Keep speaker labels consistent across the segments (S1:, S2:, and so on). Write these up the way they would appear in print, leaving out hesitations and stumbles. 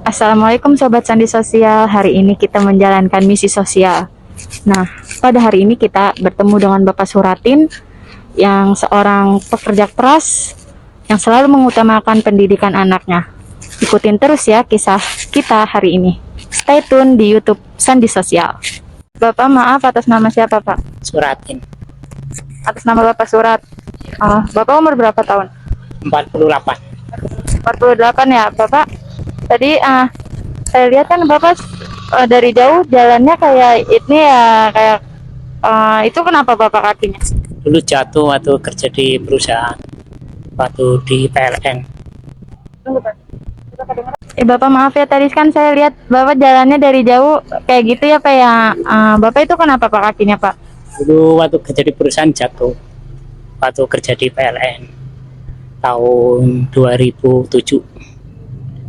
S1: Assalamualaikum Sobat Sandi Sosial. Hari ini kita menjalankan misi sosial. Nah, pada hari ini kita bertemu dengan Bapak Suratin yang seorang pekerja keras yang selalu mengutamakan pendidikan anaknya. Ikutin terus ya kisah kita hari ini. Stay tune di YouTube Sandi Sosial. Bapak, maaf, atas nama siapa, Pak?
S2: Suratin.
S1: Atas nama Bapak Surat. Bapak umur berapa tahun?
S2: 48.
S1: 48 ya, Bapak. Tadi saya lihat kan Bapak dari jauh jalannya kayak ini ya, kayak itu kenapa Bapak kakinya?
S2: Dulu jatuh waktu kerja di perusahaan, waktu di PLN.
S1: Bapak maaf ya, tadi kan saya lihat Bapak jalannya dari jauh kayak gitu ya Pak ya. Bapak itu kenapa Pak kakinya Pak?
S2: Dulu waktu kerja di perusahaan jatuh, waktu kerja di PLN tahun 2007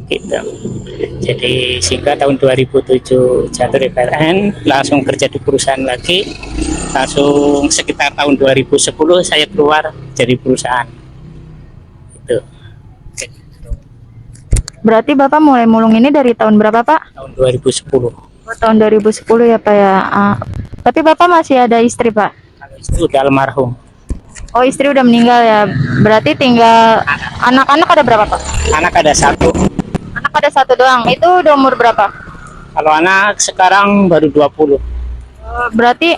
S2: gitu. Jadi sehingga tahun 2007 jatuh di PLN, langsung kerja di perusahaan lagi. Langsung sekitar tahun 2010 saya keluar dari perusahaan itu.
S1: Berarti Bapak mulai mulung ini dari tahun berapa Pak?
S2: Tahun 2010.
S1: Tahun 2010 ya Pak ya. Tapi Bapak masih ada istri Pak?
S2: Kalau istri udah almarhum.
S1: Oh, istri udah meninggal ya. Berarti tinggal anak-anak ada berapa Pak?
S2: Anak ada satu.
S1: Anak ada satu doang. Itu udah umur berapa?
S2: Kalau anak sekarang baru 20.
S1: Berarti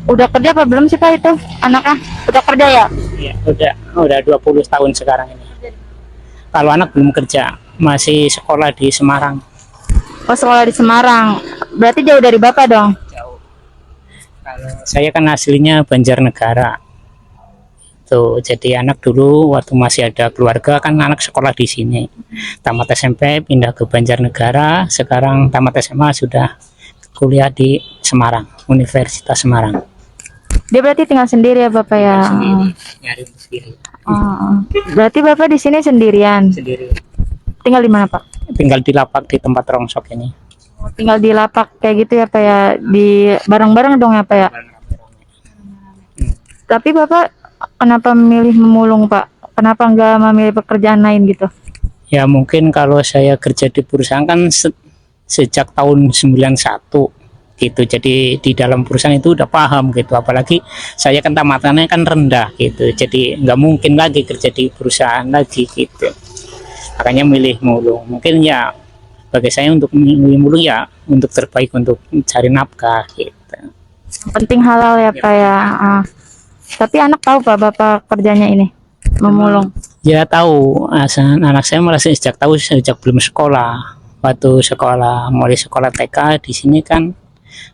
S1: udah kerja apa belum sih Pak itu anaknya? Udah kerja ya?
S2: Iya, udah 20 tahun sekarang ini. Kalau anak belum kerja, masih sekolah di Semarang.
S1: Oh, sekolah di Semarang. Berarti jauh dari Bapak dong?
S2: Jauh. Kalau saya kan aslinya Banjarnegara. Tuh, jadi anak dulu waktu masih ada keluarga kan anak sekolah di sini. Tamat SMP pindah ke Banjarnegara, sekarang tamat SMA sudah kuliah di Semarang, Universitas Semarang.
S1: Dia berarti tinggal sendiri ya Bapak ya?
S2: Sendiri, nyari sendiri.
S1: Berarti Bapak di sini sendirian?
S2: Sendiri.
S1: Tinggal di mana Pak?
S2: Tinggal di lapak di tempat rongsok ini.
S1: Tinggal di lapak kayak gitu ya Pak ya? Di bareng-bareng dong ya Pak ya? Tapi Bapak kenapa memilih memulung Pak? Kenapa nggak memilih pekerjaan lain gitu?
S2: Ya mungkin kalau saya kerja di perusahaan kan sejak tahun 91 gitu. Jadi di dalam perusahaan itu udah paham gitu. Apalagi saya kan tamatannya kan rendah gitu. Jadi nggak mungkin lagi kerja di perusahaan lagi gitu. Makanya milih mulung. Mungkin ya bagi saya untuk milih mulung ya untuk terbaik untuk cari nafkah gitu.
S1: Penting halal ya Pak ya? Tapi anak tahu Pak Bapak kerjanya ini memulung?
S2: Ya tahu, anak saya merasa sejak belum sekolah. Waktu mulai sekolah TK di sini kan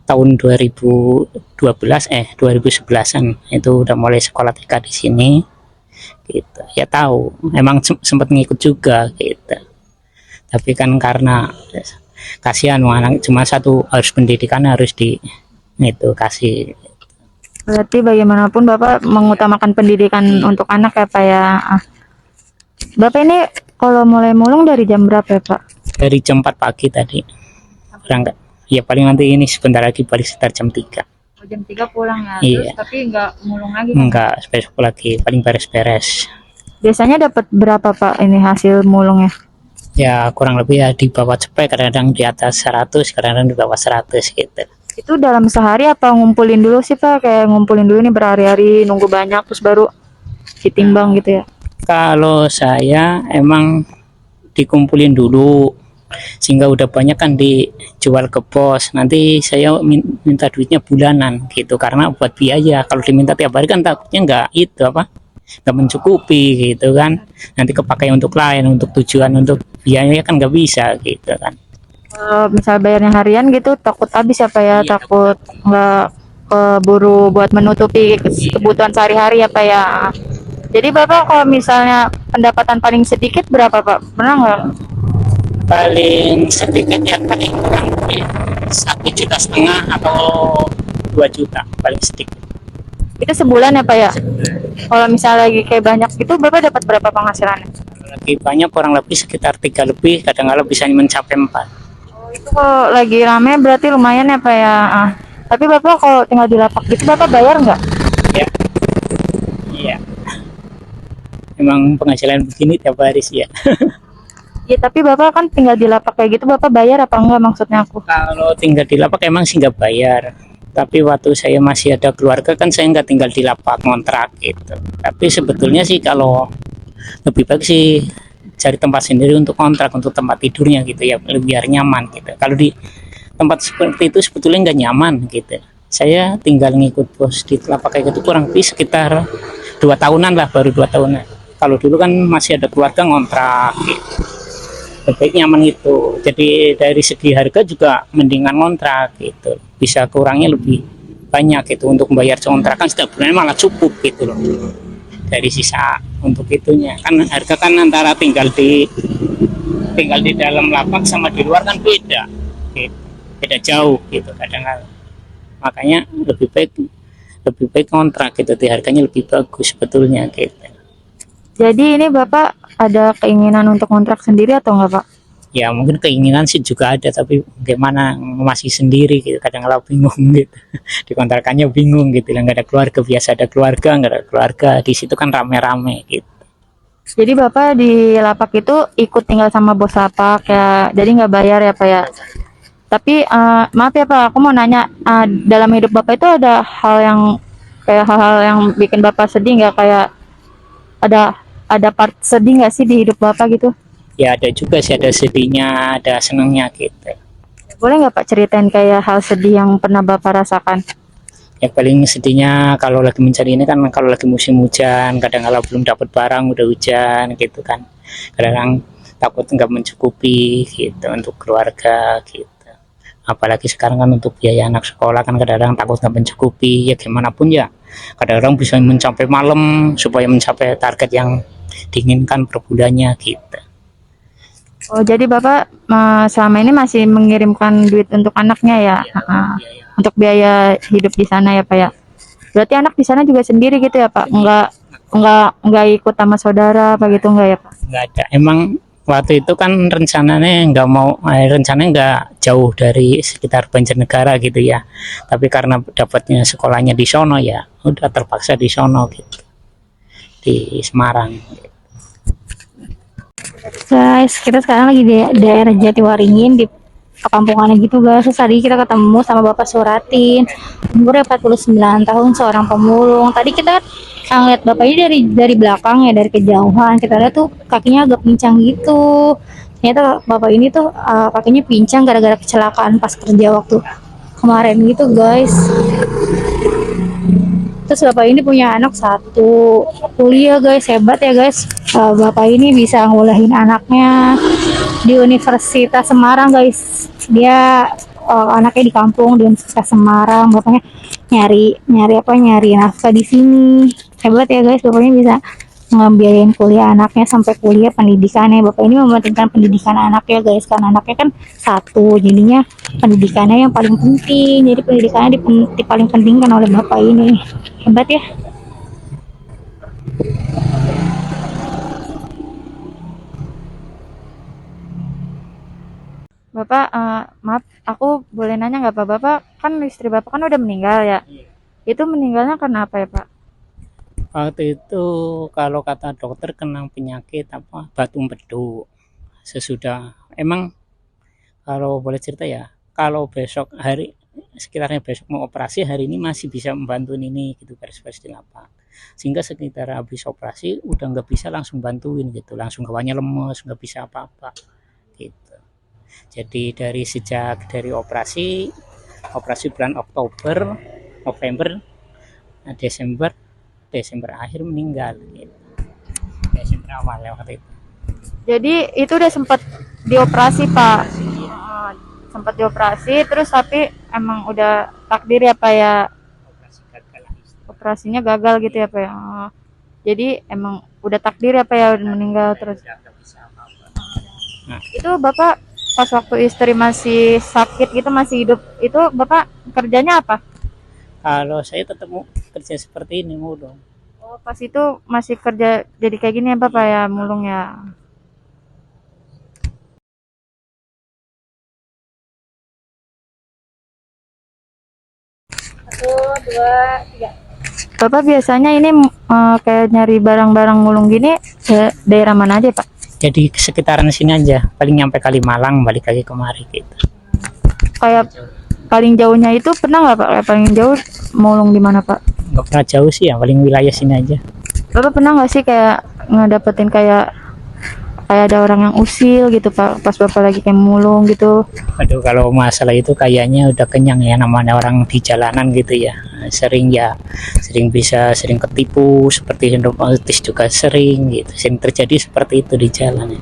S2: tahun 2011-an itu udah mulai sekolah TK di sini. Gitu. Ya tahu, emang sempat ngikut juga gitu. Tapi kan karena kasihan anak cuma satu, harus pendidikan harus itu kasih.
S1: Berarti bagaimanapun Bapak mengutamakan pendidikan untuk anak ya Pak ya. Bapak ini kalau mulai mulung dari jam berapa ya Pak?
S2: Dari jam 4 pagi tadi. Berangkat. Ya paling nanti ini sebentar lagi paling sekitar jam 3.
S1: Oh, jam 3 pulang ya.
S2: Iya.
S1: Terus, tapi nggak mulung lagi kan?
S2: Enggak, besok lagi paling beres-beres.
S1: Biasanya dapat berapa Pak ini hasil mulungnya?
S2: Ya kurang lebih ya di bawah cepet, kadang-kadang di atas 100, kadang-kadang di bawah 100 gitu.
S1: Itu dalam sehari apa ngumpulin dulu sih Pak? Kayak ngumpulin dulu nih berhari-hari nunggu banyak terus baru ditimbang gitu ya?
S2: Kalau saya emang dikumpulin dulu sehingga udah banyak kan dijual ke pos. Nanti saya minta duitnya bulanan gitu karena buat biaya. Kalau diminta tiap hari kan takutnya nggak mencukupi gitu kan. Nanti kepakai untuk lain, untuk tujuan, untuk biaya kan nggak bisa gitu kan.
S1: Misal bayarnya harian gitu takut habis apa ya?
S2: Iya,
S1: takut nggak keburu buat menutupi kebutuhan sehari-hari apa ya? Jadi Bapak kalau misalnya pendapatan paling sedikit berapa Pak? Pernah nggak?
S2: Paling sedikit ya paling kurang lebih 1,5 juta atau 2 juta paling sedikit.
S1: Itu sebulan ya Pak ya? Kalau misalnya lagi kayak banyak gitu Bapak dapat berapa penghasilannya?
S2: Lagi banyak kurang lebih sekitar 3 lebih, kadang-kadang bisa mencapai 4.
S1: Itu kalau lagi rame berarti lumayan ya Pak ya. Tapi Bapak kalau tinggal di lapak gitu Bapak bayar nggak?
S2: Ya, iya. Emang penghasilan begini tiap hari sih ya.
S1: Ya tapi Bapak kan tinggal di lapak kayak gitu, Bapak bayar apa enggak maksudnya aku?
S2: Kalau tinggal di lapak emang sih nggak bayar. Tapi waktu saya masih ada keluarga kan saya nggak tinggal di lapak kontrak gitu. Tapi sebetulnya sih kalau lebih baik sih cari tempat sendiri untuk kontrak untuk tempat tidurnya gitu ya, lebih biar nyaman gitu. Kalau di tempat seperti itu sebetulnya nggak nyaman gitu. Saya tinggal ngikut bos di lapak kayak gitu kurang lebih sekitar 2 tahunan lah, baru 2 tahunan. Kalau dulu kan masih ada keluarga ngontrak gitu. Lebih nyaman gitu. Jadi dari segi harga juga mendingan ngontrak gitu. Bisa kurangnya lebih banyak gitu untuk membayar kontrakan setiap bulan malah cukup gitu loh. Dari sisa untuk itunya kan harga kan antara tinggal di dalam lapak sama di luar kan beda gitu. Beda jauh gitu kadang-kadang. Makanya lebih baik kontrak gitu, harganya lebih bagus sebetulnya gitu.
S1: Jadi ini Bapak ada keinginan untuk kontrak sendiri atau enggak Pak?
S2: Ya mungkin keinginan sih juga ada, tapi gimana masih sendiri gitu, kadang-kadang bingung gitu. Dikontrakannya bingung gitu, nggak ada keluarga, biasa ada keluarga, nggak ada keluarga, di situ kan rame-rame gitu.
S1: Jadi Bapak di lapak itu ikut tinggal sama bos lapak ya, jadi nggak bayar ya Pak ya? Tapi maaf ya Pak, aku mau nanya, dalam hidup Bapak itu ada hal yang kayak hal-hal yang bikin Bapak sedih nggak, kayak ada part sedih nggak sih di hidup Bapak gitu?
S2: Ya ada juga sih, ada sedihnya, ada senangnya gitu.
S1: Boleh nggak Pak ceritain kayak hal sedih yang pernah Bapak rasakan?
S2: Ya paling sedihnya kalau lagi mencari ini kan, kalau lagi musim hujan kadang-kadang belum dapat barang udah hujan gitu kan, kadang takut nggak mencukupi gitu untuk keluarga gitu. Apalagi sekarang kan untuk biaya anak sekolah kan kadang-kadang takut nggak mencukupi, ya gimana pun ya kadang-kadang bisa mencapai malam supaya mencapai target yang diinginkan per bulannya gitu.
S1: Oh, jadi Bapak selama ini masih mengirimkan duit untuk anaknya ya? Untuk biaya hidup di sana ya Pak ya? Berarti anak di sana juga sendiri gitu ya Pak? Enggak ikut sama saudara apa gitu enggak ya Pak?
S2: Nggak ada, emang waktu itu kan rencananya nggak jauh dari sekitar Banjarnegara gitu ya, tapi karena dapatnya sekolahnya di sono ya udah terpaksa di sono gitu, di Semarang.
S3: Guys, kita sekarang lagi di daerah Jatiwaringin di perkampungannya gitu guys. Terus tadi kita ketemu sama Bapak Suratin, umurnya 49 tahun, seorang pemulung. Tadi kita ngeliat Bapak ini dari belakang ya, dari kejauhan. Kita lihat tuh kakinya agak pincang gitu. Ternyata Bapak ini tuh kakinya pincang gara-gara kecelakaan pas kerja waktu kemarin gitu guys. Terus Bapak ini punya anak satu, kuliah guys, hebat ya guys. Bapak ini bisa ngulahin anaknya di Universitas Semarang guys. Dia anaknya di kampung di Universitas Semarang, bapaknya nyari nafkah di sini. Hebat ya guys, bapaknya bisa ngebiayain kuliah anaknya sampai kuliah pendidikannya. Bapak ini mementingkan pendidikan anaknya guys, karena anaknya kan satu, jadinya pendidikannya yang paling penting. Jadi pendidikannya paling pentingkan oleh bapak ini. Hebat ya.
S1: Bapak, maaf, aku boleh nanya nggak Pak? Bapak kan istri Bapak kan udah meninggal ya? Itu meninggalnya karena apa ya Pak?
S2: Waktu itu kalau kata dokter kena penyakit apa batu empedu. Sesudah emang kalau boleh cerita ya, kalau besok hari sekitarnya besok mau operasi, hari ini masih bisa membantu ini gitu, beres-beres di lapak. Sehingga sekitar habis operasi udah nggak bisa langsung bantuin gitu, langsung kawannya lemes, nggak bisa apa-apa gitu. Jadi dari operasi bulan Oktober, November, Desember akhir meninggal gitu. Desember awal ya waktu itu.
S1: Jadi itu udah sempat dioperasi Pak? Sempat dioperasi, terus tapi emang udah takdir ya Pak ya?
S2: Operasi gagal.
S1: Operasinya gagal gitu ya Pak ya? Jadi emang udah takdir ya Pak ya meninggal terus?
S2: Nah,
S1: Itu Bapak pas waktu istri masih sakit gitu, masih hidup, itu Bapak kerjanya apa?
S2: kalau saya tetap mau kerja seperti ini mulu.
S1: Oh, pas itu masih kerja jadi kayak gini ya Bapak ya, mulung ya? Satu, dua, tiga. Bapak biasanya ini kayak nyari barang-barang mulung gini ke daerah mana aja Pak?
S2: Jadi sekitaran sini aja, paling nyampe Kalimalang balik lagi kemari gitu.
S1: Kayak paling jauhnya itu pernah nggak Pak? Kayak paling jauh mulung di mana Pak?
S2: Nggak pernah jauh sih ya, paling wilayah sini aja.
S1: Bapak pernah nggak sih kayak ngedapetin kayak ada orang yang usil gitu Pak, pas Bapak lagi kayak mulung gitu?
S2: Aduh, kalau masalah itu kayaknya udah kenyang ya, namanya orang di jalanan gitu ya. Sering sering ketipu, seperti sindrom autis juga sering gitu. Sering terjadi seperti itu di jalan ya.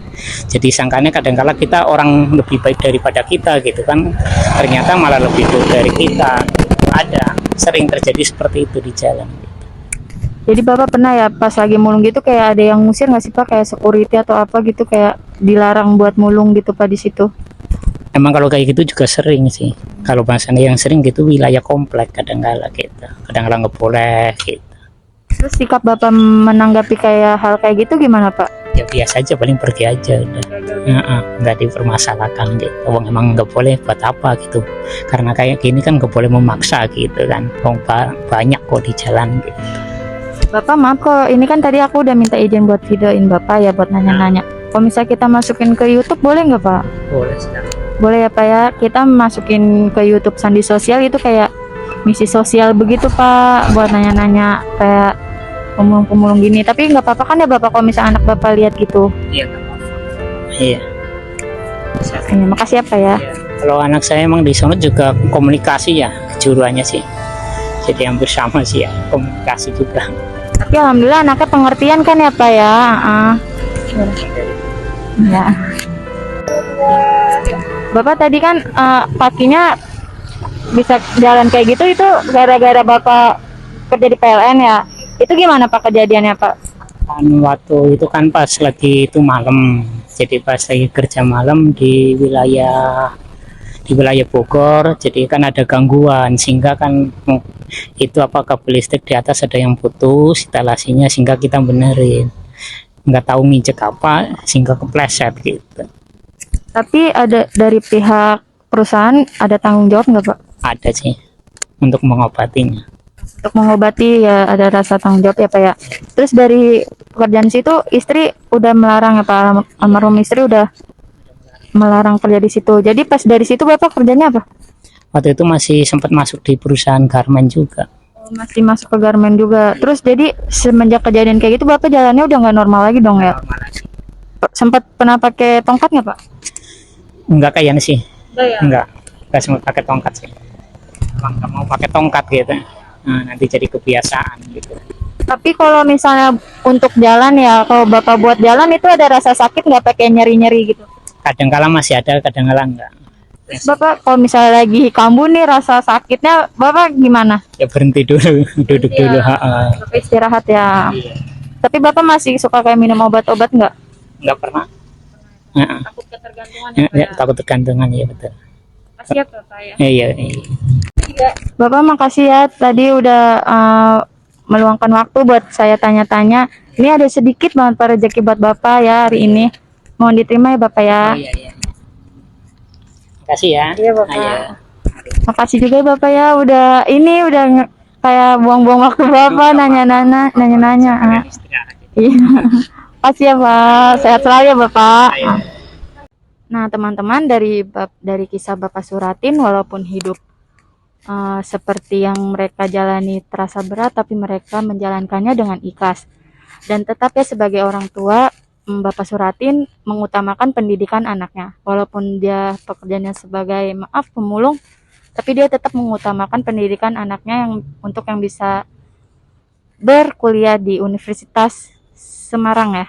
S2: Jadi sangkanya kadang-kala kita orang lebih baik daripada kita gitu kan. Ternyata malah lebih buruk dari kita. Ada, sering terjadi seperti itu di jalan.
S1: Jadi Bapak pernah ya pas lagi mulung gitu kayak ada yang ngusir nggak sih Pak, kayak security atau apa gitu, kayak dilarang buat mulung gitu Pak di situ?
S2: Emang kalau kayak gitu juga sering sih. Kalau bahasanya yang sering gitu wilayah komplek kadang-kala gitu. Kadang-kala nggak boleh gitu.
S1: Terus sikap Bapak menanggapi kayak hal kayak gitu gimana Pak?
S2: Ya biasa aja, paling pergi aja udah. Nggak dipermasalahkan gitu. Wong emang nggak boleh buat apa gitu. Karena kayak gini kan nggak boleh memaksa gitu kan. Wong banyak kok di jalan gitu.
S1: Bapak maaf kok, ini kan tadi aku udah minta izin buat videoin Bapak ya, buat nanya-nanya. Kalau misalnya kita masukin ke YouTube boleh nggak Pak?
S2: Boleh sekali.
S1: Boleh ya Pak ya, kita masukin ke YouTube Sandi Sosial itu kayak misi sosial begitu Pak, buat nanya-nanya kayak pemulung-pemulung gini. Tapi nggak apa-apa kan ya Bapak kalau misalnya anak Bapak lihat gitu?
S2: Iya nggak apa-apa. Iya.
S1: Ya, makasih ya Pak ya.
S2: Iya. Kalau anak saya emang di sana juga komunikasi ya, kejuruannya sih. Jadi hampir sama sih ya, komunikasi juga.
S1: Tapi alhamdulillah anaknya pengertian kan ya Pak ya. Ya. Bapak tadi kan kakinya bisa jalan kayak gitu, itu gara-gara Bapak kerja di PLN ya? Itu gimana Pak kejadiannya Pak?
S2: Kan waktu itu kan pas lagi itu malam, jadi pas lagi kerja malam di wilayah Bogor, jadi kan ada gangguan sehingga kan itu kabel listrik di atas ada yang putus instalasinya, sehingga kita benerin, nggak tahu nginjek apa sehingga kepleset gitu.
S1: Tapi ada dari pihak perusahaan ada tanggung jawab nggak Pak?
S2: Ada sih untuk mengobatinya.
S1: Untuk mengobati ya ada rasa tanggung jawab ya Pak ya. Terus dari pekerjaan situ istri udah melarang ya Pak, almarhum istri udah melarang kerja di situ. Jadi pas dari situ Bapak kerjanya apa?
S2: Waktu itu masih sempat masuk di perusahaan garmen juga.
S1: Masih masuk ke garmen juga. Terus jadi semenjak kejadian kayak gitu Bapak jalannya udah nggak normal lagi dong ya? Sempat pernah pakai tongkat nggak Pak?
S2: Enggak kayaknya sih.
S1: Ya?
S2: Enggak sempat pakai tongkat sih. Emang nggak mau pakai tongkat gitu. Nah, nanti jadi kebiasaan gitu.
S1: Tapi kalau misalnya untuk jalan ya, kalau Bapak buat jalan itu ada rasa sakit nggak, pakai nyeri-nyeri gitu?
S2: Kadang-kala masih ada, kadang-kala enggak.
S1: Bapak kalau misalnya lagi kambuh nih rasa sakitnya Bapak gimana?
S2: Ya berhenti dulu, duduk
S1: Iya.
S2: dulu.
S1: Bapak istirahat ya.
S2: Iya.
S1: Tapi Bapak masih suka kayak minum obat-obat nggak?
S2: Enggak pernah.
S1: Takut ketergantungan
S2: Ya, takut tergantungan ya betul.
S1: Makasih ya Bapak ya.
S2: Iya.
S1: Bapak makasih ya tadi udah meluangkan waktu buat saya tanya-tanya. Ini ada sedikit banget Pak rezeki buat Bapak ya hari ini. Mohon diterima ya Bapak ya.
S2: Iya. Makasih ya.
S1: Iya Bapak.
S2: Iya.
S1: Makasih juga ya Bapak ya udah kayak buang-buang waktu Bapak nanya-nanya. Iya. Makasih ya Pak. Sehat selalu ya Bapak. Nah, teman-teman dari kisah Bapak Suratin, walaupun hidup seperti yang mereka jalani terasa berat, tapi mereka menjalankannya dengan ikhlas. Dan tetap ya sebagai orang tua, Bapak Suratin mengutamakan pendidikan anaknya. Walaupun dia pekerjaannya sebagai pemulung, tapi dia tetap mengutamakan pendidikan anaknya untuk yang bisa berkuliah di Universitas Semarang ya.